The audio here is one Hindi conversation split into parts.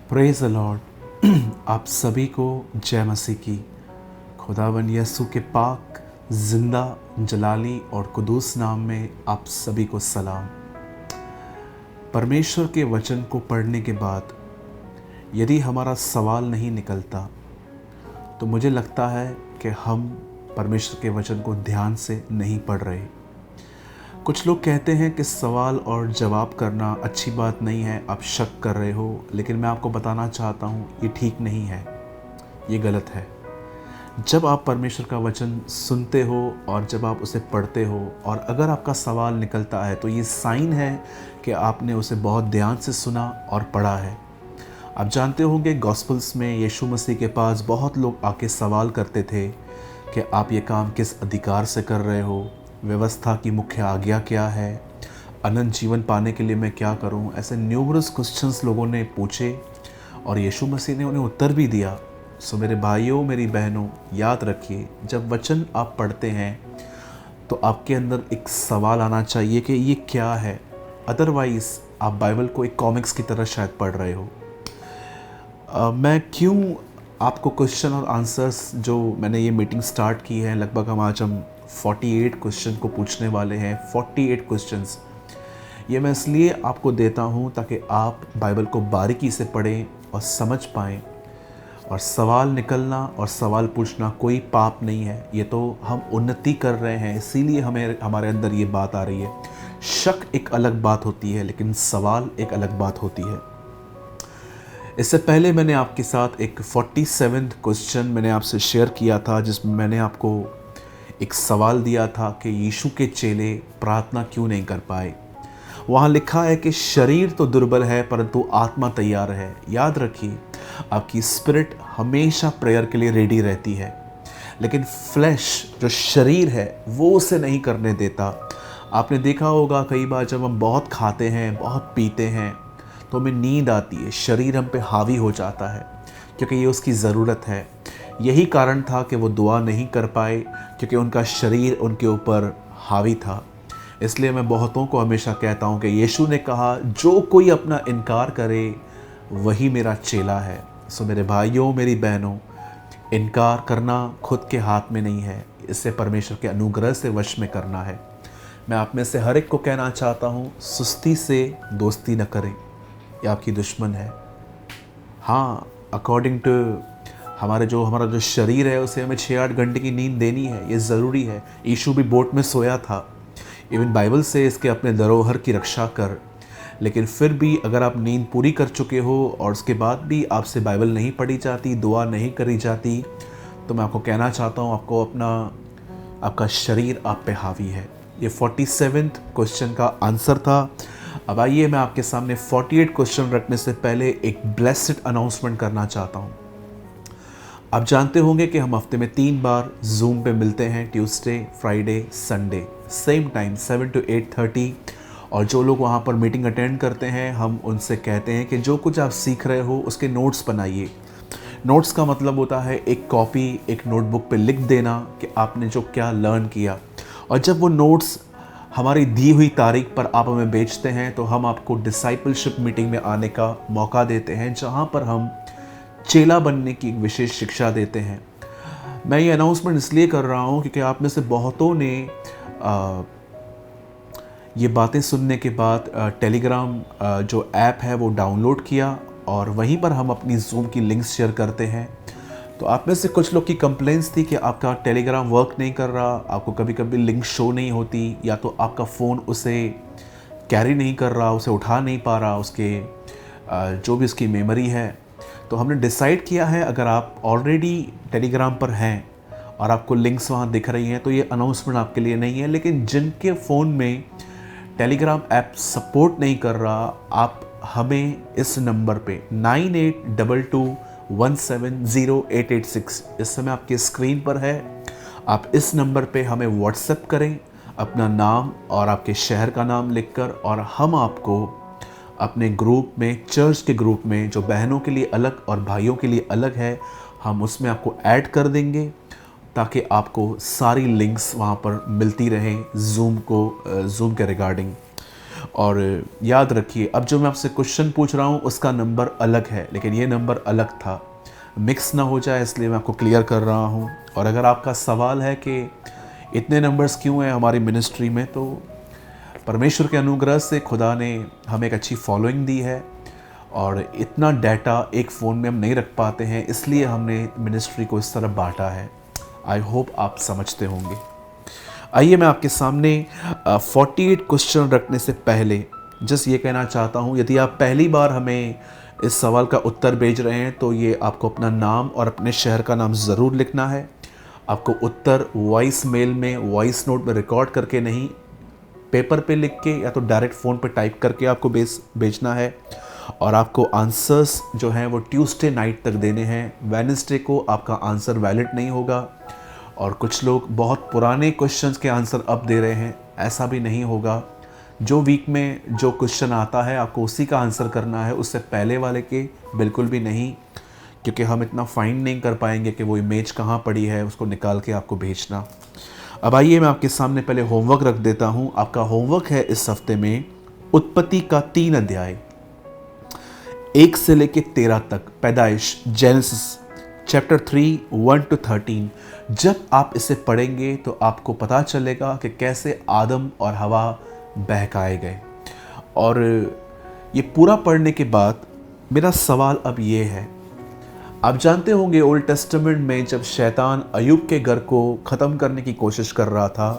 Praise the Lord. आप सभी को जय मसीह की। खुदावन यीशु के पाक जिंदा जलाली और कुदूस नाम में आप सभी को सलाम। परमेश्वर के वचन को पढ़ने के बाद यदि हमारा सवाल नहीं निकलता तो मुझे लगता है कि हम परमेश्वर के वचन को ध्यान से नहीं पढ़ रहे। कुछ लोग कहते हैं कि सवाल और जवाब करना अच्छी बात नहीं है, आप शक कर रहे हो, लेकिन मैं आपको बताना चाहता हूँ ये ठीक नहीं है, ये गलत है। जब आप परमेश्वर का वचन सुनते हो और जब आप उसे पढ़ते हो और अगर आपका सवाल निकलता है तो ये साइन है कि आपने उसे बहुत ध्यान से सुना और पढ़ा है। आप जानते होंगे गॉस्पल्स में यीशु मसीह के पास बहुत लोग आके सवाल करते थे कि आप ये काम किस अधिकार से कर रहे हो, व्यवस्था की मुख्य आज्ञा क्या है, अनंत जीवन पाने के लिए मैं क्या करूं। ऐसे न्यूमरस क्वेश्चंस लोगों ने पूछे और यीशु मसीह ने उन्हें उत्तर भी दिया। सो मेरे भाइयों मेरी बहनों, याद रखिए जब वचन आप पढ़ते हैं तो आपके अंदर एक सवाल आना चाहिए कि ये क्या है। अदरवाइज़ आप बाइबल को एक कॉमिक्स की तरह शायद पढ़ रहे हो। मैं क्यों आपको क्वेश्चन और आंसर्स जो मैंने ये मीटिंग स्टार्ट की है, लगभग हम 48 क्वेश्चन को पूछने वाले हैं। 48 क्वेश्चंस ये मैं इसलिए आपको देता हूँ ताकि आप बाइबल को बारीकी से पढ़ें और समझ पाएँ। और सवाल निकलना और सवाल पूछना कोई पाप नहीं है, ये तो हम उन्नति कर रहे हैं, इसीलिए हमारे अंदर ये बात आ रही है। शक एक अलग बात होती है लेकिन सवाल एक अलग बात होती है। इससे पहले मैंने आपके साथ एक 47 क्वेश्चन मैंने आपसे शेयर किया था, जिसमें मैंने आपको एक सवाल दिया था कि यीशु के चेले प्रार्थना क्यों नहीं कर पाए। वहाँ लिखा है कि शरीर तो दुर्बल है परंतु आत्मा तैयार है। याद रखिए आपकी स्पिरिट हमेशा प्रेयर के लिए रेडी रहती है, लेकिन फ्लैश जो शरीर है वो उसे नहीं करने देता। आपने देखा होगा कई बार जब हम बहुत खाते हैं, बहुत पीते हैं तो हमें नींद आती है, शरीर हम पे हावी हो जाता है क्योंकि ये उसकी ज़रूरत है। यही कारण था कि वो दुआ नहीं कर पाए क्योंकि उनका शरीर उनके ऊपर हावी था। इसलिए मैं बहुतों को हमेशा कहता हूँ कि यीशु ने कहा जो कोई अपना इनकार करे वही मेरा चेला है। सो मेरे भाइयों मेरी बहनों, इनकार करना खुद के हाथ में नहीं है, इससे परमेश्वर के अनुग्रह से वश में करना है। मैं आप में से हर एक को कहना चाहता हूँ, सुस्ती से दोस्ती न करें, ये आपकी दुश्मन है। हाँ, अकॉर्डिंग टू हमारा जो शरीर है उसे हमें 6-8 घंटे की नींद देनी है, ये ज़रूरी है। यीशु भी बोट में सोया था। इवन बाइबल से इसके अपने धरोहर की रक्षा कर, लेकिन फिर भी अगर आप नींद पूरी कर चुके हो और उसके बाद भी आपसे बाइबल नहीं पढ़ी जाती, दुआ नहीं करी जाती, तो मैं आपको कहना चाहता हूँ आपका शरीर आप पे हावी है। ये 47 क्वेश्चन का आंसर था। अब आइए मैं आपके सामने 48 क्वेश्चन रखने से पहले एक ब्लेस्ड अनाउंसमेंट करना चाहता हूँ। आप जानते होंगे कि हम हफ्ते में 3 बार जूम पे मिलते हैं, Tuesday, Friday, Sunday, same time 7 to 8:30। और जो लोग वहाँ पर मीटिंग अटेंड करते हैं हम उनसे कहते हैं कि जो कुछ आप सीख रहे हो उसके नोट्स बनाइए। नोट्स का मतलब होता है एक कॉपी, एक नोटबुक पे लिख देना कि आपने जो क्या लर्न किया। और जब वो नोट्स हमारी दी हुई तारीख पर आप हमें भेजते हैं तो हम आपको डिसाइपलशिप मीटिंग में आने का मौका देते हैं, जहाँ पर हम चेला बनने की एक विशेष शिक्षा देते हैं। मैं ये अनाउंसमेंट इसलिए कर रहा हूँ क्योंकि आप में से बहुतों ने ये बातें सुनने के बाद टेलीग्राम जो ऐप है वो डाउनलोड किया और वहीं पर हम अपनी जूम की लिंक्स शेयर करते हैं। तो आप में से कुछ लोग की कंप्लेंट्स थी कि आपका टेलीग्राम वर्क नहीं कर रहा, आपको कभी कभी लिंक शो नहीं होती, या तो आपका फ़ोन उसे कैरी नहीं कर रहा, उसे उठा नहीं पा रहा, उसके जो भी उसकी मेमोरी है। तो हमने डिसाइड किया है अगर आप ऑलरेडी टेलीग्राम पर हैं और आपको लिंक्स वहाँ दिख रही हैं तो ये अनाउंसमेंट आपके लिए नहीं है। लेकिन जिनके फ़ोन में टेलीग्राम ऐप सपोर्ट नहीं कर रहा, आप हमें इस नंबर पे 9822170886 इस समय आपकी स्क्रीन पर है, आप इस नंबर पे हमें व्हाट्सएप करें अपना नाम और आपके शहर का नाम लिखकर, और हम आपको अपने ग्रुप में, चर्च के ग्रुप में जो बहनों के लिए अलग और भाइयों के लिए अलग है, हम उसमें आपको ऐड कर देंगे ताकि आपको सारी लिंक्स वहाँ पर मिलती रहें जूम के रिगार्डिंग। और याद रखिए, अब जो मैं आपसे क्वेश्चन पूछ रहा हूँ उसका नंबर अलग है, लेकिन ये नंबर अलग था, मिक्स ना हो जाए इसलिए मैं आपको क्लियर कर रहा हूँ। और अगर आपका सवाल है कि इतने नंबर्स क्यों हैं हमारी मिनिस्ट्री में, तो परमेश्वर के अनुग्रह से खुदा ने हमें एक अच्छी फॉलोइंग दी है और इतना डाटा एक फ़ोन में हम नहीं रख पाते हैं, इसलिए हमने मिनिस्ट्री को इस तरह बांटा है। आई होप आप समझते होंगे। आइए मैं आपके सामने 48 क्वेश्चन रखने से पहले जस्ट ये कहना चाहता हूँ, यदि आप पहली बार हमें इस सवाल का उत्तर भेज रहे हैं तो ये आपको अपना नाम और अपने शहर का नाम ज़रूर लिखना है। आपको उत्तर वॉइस मेल में, वॉइस नोट में रिकॉर्ड करके नहीं, पेपर पे लिख के या तो डायरेक्ट फ़ोन पे टाइप करके आपको भेजना है। और आपको आंसर्स जो हैं वो ट्यूसडे नाइट तक देने हैं। वेडनेसडे को आपका आंसर वैलिड नहीं होगा। और कुछ लोग बहुत पुराने क्वेश्चंस के आंसर अब दे रहे हैं, ऐसा भी नहीं होगा। जो वीक में जो क्वेश्चन आता है आपको उसी का आंसर करना है, उससे पहले वाले के बिल्कुल भी नहीं, क्योंकि हम इतना फाइंड नहीं कर पाएंगे कि वो इमेज कहाँ पड़ी है, उसको निकाल के आपको भेजना। अब आइए मैं आपके सामने पहले होमवर्क रख देता हूँ। आपका होमवर्क है इस हफ्ते में उत्पत्ति का 3 अध्याय 1 से लेके 13 तक, पैदाइश जेनेसिस चैप्टर 3 1 to 13। जब आप इसे पढ़ेंगे तो आपको पता चलेगा कि कैसे आदम और हवा बहकाए गए। और ये पूरा पढ़ने के बाद मेरा सवाल अब ये है, आप जानते होंगे ओल्ड टेस्टामेंट में जब शैतान अय्यूब के घर को ख़त्म करने की कोशिश कर रहा था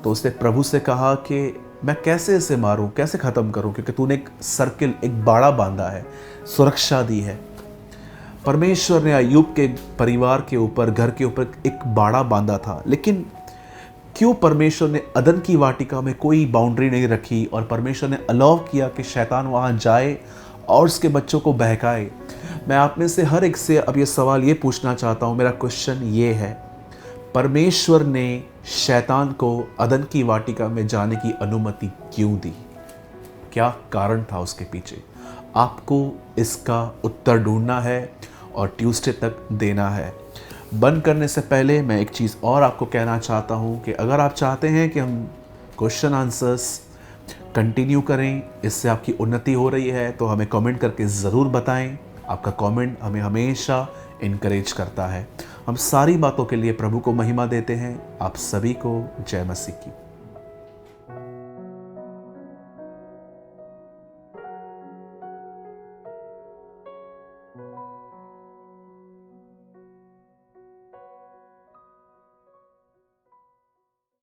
तो उसने प्रभु से कहा कि मैं कैसे इसे मारूं, कैसे ख़त्म करूं, क्योंकि तूने एक सर्किल, एक बाड़ा बांधा है, सुरक्षा दी है। परमेश्वर ने अय्यूब के परिवार के ऊपर, घर के ऊपर एक बाड़ा बांधा था, लेकिन क्यों परमेश्वर ने अदन की वाटिका में कोई बाउंड्री नहीं रखी और परमेश्वर ने अलाउ किया कि शैतान वहाँ जाए और उसके बच्चों को बहकाए? मैं आप में से हर एक से अब ये सवाल ये पूछना चाहता हूँ, मेरा क्वेश्चन ये है, परमेश्वर ने शैतान को अदन की वाटिका में जाने की अनुमति क्यों दी? क्या कारण था उसके पीछे? आपको इसका उत्तर ढूंढना है और ट्यूसडे तक देना है। बंद करने से पहले मैं एक चीज़ और आपको कहना चाहता हूँ कि अगर आप चाहते हैं कि हम क्वेश्चन आंसर्स कंटिन्यू करें, इससे आपकी उन्नति हो रही है, तो हमें कमेंट करके ज़रूर बताएं। आपका कमेंट हमें हमेशा इनकरेज करता है। हम सारी बातों के लिए प्रभु को महिमा देते हैं। आप सभी को जय मसीह की।